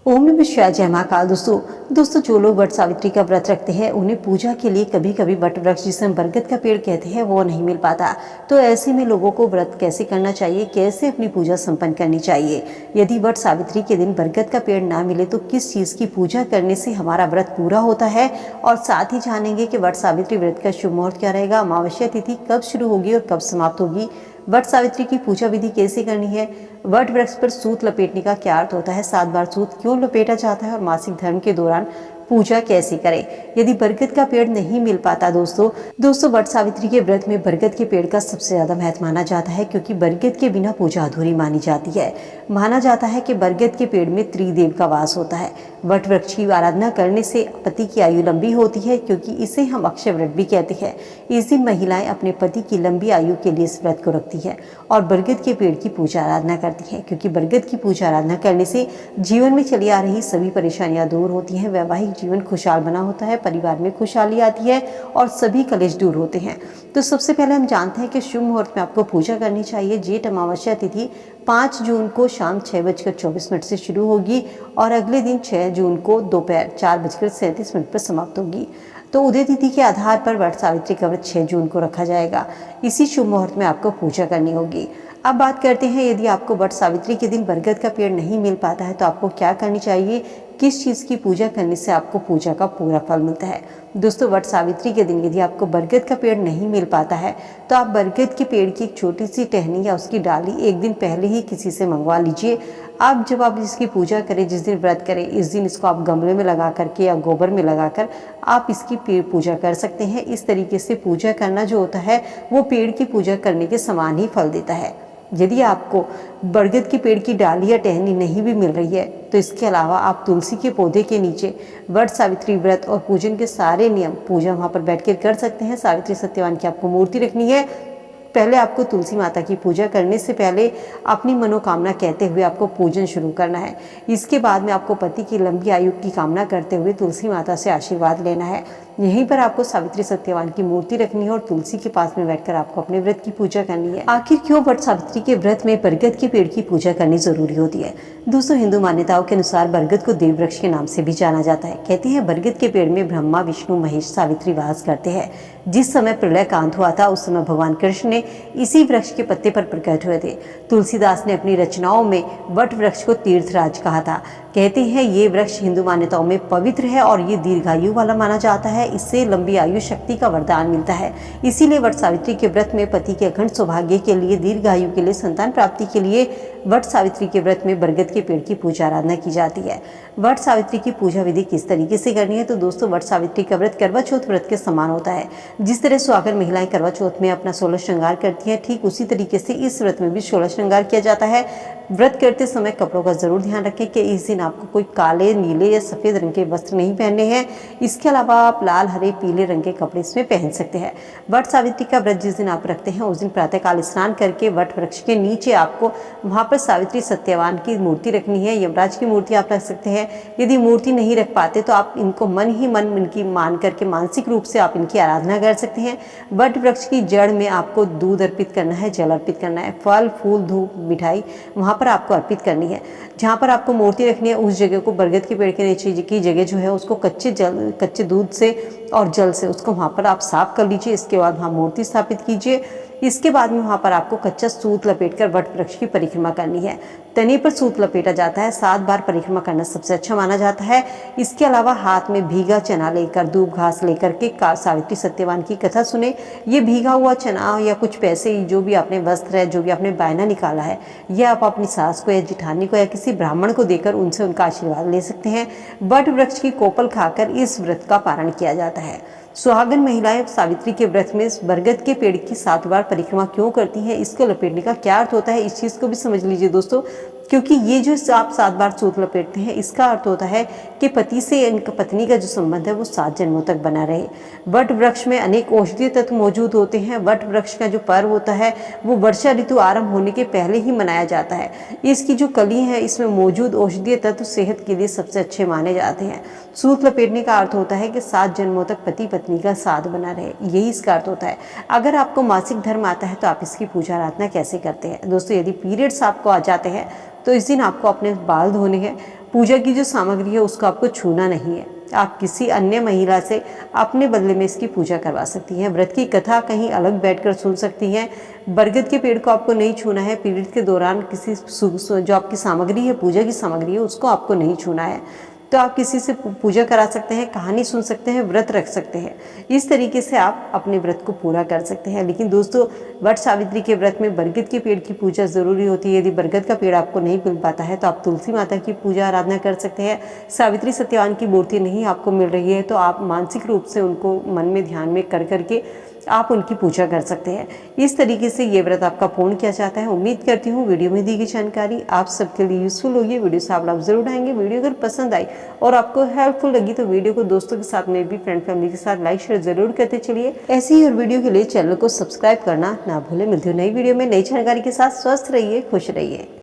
ओम नमः शिवाय। जय महाकाल। दोस्तों जो लोग वट सावित्री का व्रत रखते हैं उन्हें पूजा के लिए कभी कभी वट वृक्ष जिसे हम बरगद का पेड़ कहते हैं वो नहीं मिल पाता। तो ऐसे में लोगों को व्रत कैसे करना चाहिए, कैसे अपनी पूजा संपन्न करनी चाहिए। यदि वट सावित्री के दिन बरगद का पेड़ ना मिले तो किस चीज़ की पूजा करने से हमारा व्रत पूरा होता है, और साथ ही जानेंगे कि वट सावित्री व्रत का शुभ मुहूर्त क्या रहेगा, अमावस्या तिथि कब शुरू होगी और कब समाप्त होगी, वट सावित्री की पूजा विधि कैसे करनी है, वट वृक्ष पर सूत लपेटने का क्या अर्थ होता है, 7 बार सूत क्यों लपेटा जाता है, और मासिक धर्म के दौरान पूजा कैसे करें यदि बरगद का पेड़ नहीं मिल पाता। दोस्तों वट सावित्री के व्रत में बरगद के पेड़ का सबसे ज्यादा महत्व माना जाता है, क्योंकि बरगद के बिना पूजा अधूरी मानी जाती है। माना जाता है कि बरगद के पेड़ में त्रिदेव का वास होता है। वट वृक्ष की आराधना करने से पति की आयु लंबी होती है, क्योंकि इसे हम अक्षय व्रत भी कहते हैं। इस दिन महिलाएं अपने पति की लंबी आयु के लिए इस व्रत को रखती है और बरगद के पेड़ की पूजा आराधना करती है, क्योंकि बरगद की पूजा आराधना करने से जीवन में चली आ रही सभी परेशानियां दूर होती हैं, वैवाहिक जीवन खुशहाल बना होता है, परिवार में खुशहाली आती है और सभी कलेश दूर होते हैं। तो सबसे पहले हम जानते हैं कि शुभ मुहूर्त में आपको पूजा करनी चाहिए। जेठ अमावस्या तिथि 5 जून को शाम 6:24 से शुरू होगी और अगले दिन 6 जून को दोपहर 4:37 पर समाप्त होगी। तो उदय तिथि के आधार पर वट सावित्री का व्रत 6 जून को रखा जाएगा। इसी शुभ मुहूर्त में आपको पूजा करनी होगी। अब बात करते हैं, यदि आपको वट सावित्री के दिन बरगद का पेड़ नहीं मिल पाता है तो आपको क्या करनी चाहिए, किस चीज़ की पूजा करने से आपको पूजा का पूरा फल मिलता है। दोस्तों वट सावित्री के दिन यदि आपको बरगद का पेड़ नहीं मिल पाता है तो आप बरगद के पेड़ की एक छोटी सी टहनी या उसकी डाली एक दिन पहले ही किसी से मंगवा लीजिए। आप जब आप इसकी पूजा करें, जिस दिन व्रत करें, इस दिन इसको आप गमले में लगा करके या गोबर में लगाकर आप इसकी पेड़ पूजा कर सकते हैं। इस तरीके से पूजा करना जो होता है वो पेड़ की पूजा करने के समान ही फल देता है। यदि आपको बरगद के पेड़ की डाली या टहनी नहीं भी मिल रही है तो इसके अलावा आप तुलसी के पौधे के नीचे वट सावित्री व्रत और पूजन के सारे नियम पूजा वहाँ पर बैठकर कर सकते हैं। सावित्री सत्यवान की आपको मूर्ति रखनी है। पहले आपको तुलसी माता की पूजा करने से पहले अपनी मनोकामना कहते हुए आपको पूजन शुरू करना है। इसके बाद में आपको पति की लंबी आयु की कामना करते हुए तुलसी माता से आशीर्वाद लेना है। यहीं पर आपको सावित्री सत्यवान की मूर्ति रखनी है और तुलसी के पास में बैठकर आपको अपने व्रत की पूजा करनी है। आखिर क्यों वट सावित्री के व्रत में बरगद के पेड़ की पूजा करनी जरूरी होती है। दोस्तों हिंदू मान्यताओं के अनुसार बरगद को देव वृक्ष के नाम से भी जाना जाता है। कहते हैं बरगद के पेड़ में ब्रह्मा, विष्णु, महेश, सावित्री वास करते हैं। जिस समय प्रलय कांत हुआ था उस समय भगवान कृष्ण ने इसी वृक्ष के पत्ते पर प्रकट हुए थे। तुलसीदास ने अपनी रचनाओं में वट वृक्ष को तीर्थराज कहा था। कहते हैं ये वृक्ष हिंदू मान्यताओं में पवित्र है और ये दीर्घायु वाला माना जाता है। इससे लंबी आयु शक्ति का वरदान मिलता है। इसीलिए वट सावित्री के व्रत में पति के अखंड सौभाग्य के लिए, दीर्घायु के लिए, संतान प्राप्ति के लिए वट सावित्री के व्रत में बरगद के पेड़ की पूजा आराधना की जाती है। वट सावित्री की पूजा विधि किस तरीके से करनी है, तो दोस्तों वट सावित्री का व्रत करवा चौथ व्रत के समान होता है। जिस तरह सुहागन महिलाएं करवा चौथ में अपना 16 श्रृंगार करती हैं, ठीक उसी तरीके से इस व्रत में भी 16 श्रृंगार किया जाता है। व्रत करते समय कपड़ों का जरूर ध्यान रखें कि इस दिन आपको कोई काले, नीले या सफेद रंग के वस्त्र नहीं पहनने हैं। इसके अलावा आप लाल, हरे, पीले रंग के कपड़े इसमें पहन सकते हैं। वट सावित्री का व्रत जिस दिन आप रखते हैं उस दिन प्रातःकाल स्नान करके वट वृक्ष के नीचे आपको वहां पर सावित्री सत्यवान की मूर्ति रखनी है। यमराज की मूर्ति आप रख सकते हैं। यदि मूर्ति नहीं रख पाते तो आप इनको मन ही मन इनकी मान करके मानसिक रूप से आप इनकी आराधना कर सकते हैं। वट वृक्ष की जड़ में आपको दूध अर्पित करना है, जल अर्पित करना है, फल, फूल, धूप, मिठाई वहां पर आपको अर्पित करनी है। जहाँ पर आपको मूर्ति रखनी है उस जगह को, बरगद के पेड़ के नीचे की जगह जो है उसको कच्चे दूध से और जल से उसको वहाँ पर आप साफ कर लीजिए। इसके बाद वहाँ मूर्ति स्थापित कीजिए। इसके बाद में वहाँ पर आपको कच्चा सूत लपेटकर वट वृक्ष की परिक्रमा करनी है। तने पर सूत लपेटा जाता है। 7 बार परिक्रमा करना सबसे अच्छा माना जाता है। इसके अलावा हाथ में भीगा चना लेकर, दूब घास लेकर के सावित्री सत्यवान की कथा सुने। ये भीगा हुआ चना या कुछ पैसे, जो भी आपने वस्त्र है, जो भी आपने बायना निकाला है, यह आप अपनी सास को या जिठानी को या किसी ब्राह्मण को देकर उनसे उनका आशीर्वाद ले सकते हैं। वट वृक्ष की कोपल खाकर इस व्रत का पारण किया जाता है। सुहागन महिलाएं सावित्री के व्रत में बरगद के पेड़ की 7 बार परिक्रमा क्यों करती हैं, इसको लपेटने का क्या अर्थ होता है, इस चीज़ को भी समझ लीजिए दोस्तों। क्योंकि ये जो आप 7 बार सूत लपेटते हैं इसका अर्थ होता है कि पति से इनका पत्नी का जो संबंध है वो 7 जन्मों तक बना रहे। वट वृक्ष में अनेक औषधीय तत्व मौजूद होते हैं। वट वृक्ष का जो पर्व होता है वो वर्षा ऋतु आरंभ होने के पहले ही मनाया जाता है। इसकी जो कली है इसमें मौजूद औषधीय तत्व सेहत के लिए सबसे अच्छे माने जाते हैं। सूत लपेटने का अर्थ होता है कि 7 जन्मों तक पति पत्नी का साथ बना रहे, यही इसका अर्थ होता है। अगर आपको मासिक धर्म आता है तो आप इसकी पूजा आराधना कैसे करते हैं। दोस्तों यदि पीरियड्स आपको आ जाते हैं तो इस दिन आपको अपने बाल धोने हैं, पूजा की जो सामग्री है उसको आपको छूना नहीं है। आप किसी अन्य महिला से अपने बदले में इसकी पूजा करवा सकती हैं। व्रत की कथा कहीं अलग बैठकर सुन सकती हैं। बरगद के पेड़ को आपको नहीं छूना है। पीरियड के दौरान किसी जो आपकी सामग्री है, पूजा की सामग्री है, उसको आपको नहीं छूना है। तो आप किसी से पूजा करा सकते हैं, कहानी सुन सकते हैं, व्रत रख सकते हैं। इस तरीके से आप अपने व्रत को पूरा कर सकते हैं। लेकिन दोस्तों, वट सावित्री के व्रत में बरगद के पेड़ की पूजा ज़रूरी होती है। यदि बरगद का पेड़ आपको नहीं मिल पाता है तो आप तुलसी माता की पूजा आराधना कर सकते हैं। सावित्री सत्यवान की मूर्ति नहीं आपको मिल रही है तो आप मानसिक रूप से उनको मन में ध्यान में कर करके आप उनकी पूजा कर सकते हैं। इस तरीके से ये व्रत आपका पूर्ण किया जाता है। उम्मीद करती हूँ वीडियो में दी गई जानकारी आप सबके लिए यूजफुल होगी। वीडियो से आप लाभ जरूर उठाएंगे। वीडियो अगर पसंद आई और आपको हेल्पफुल लगी तो वीडियो को दोस्तों के साथ में भी, फ्रेंड फैमिली के साथ लाइक शेयर जरूर करते चलिए। ऐसी ही और वीडियो के लिए चैनल को सब्सक्राइब करना ना भूलें। मिलती हूँ नई वीडियो में नई जानकारी के साथ। स्वस्थ रहिए, खुश रहिए।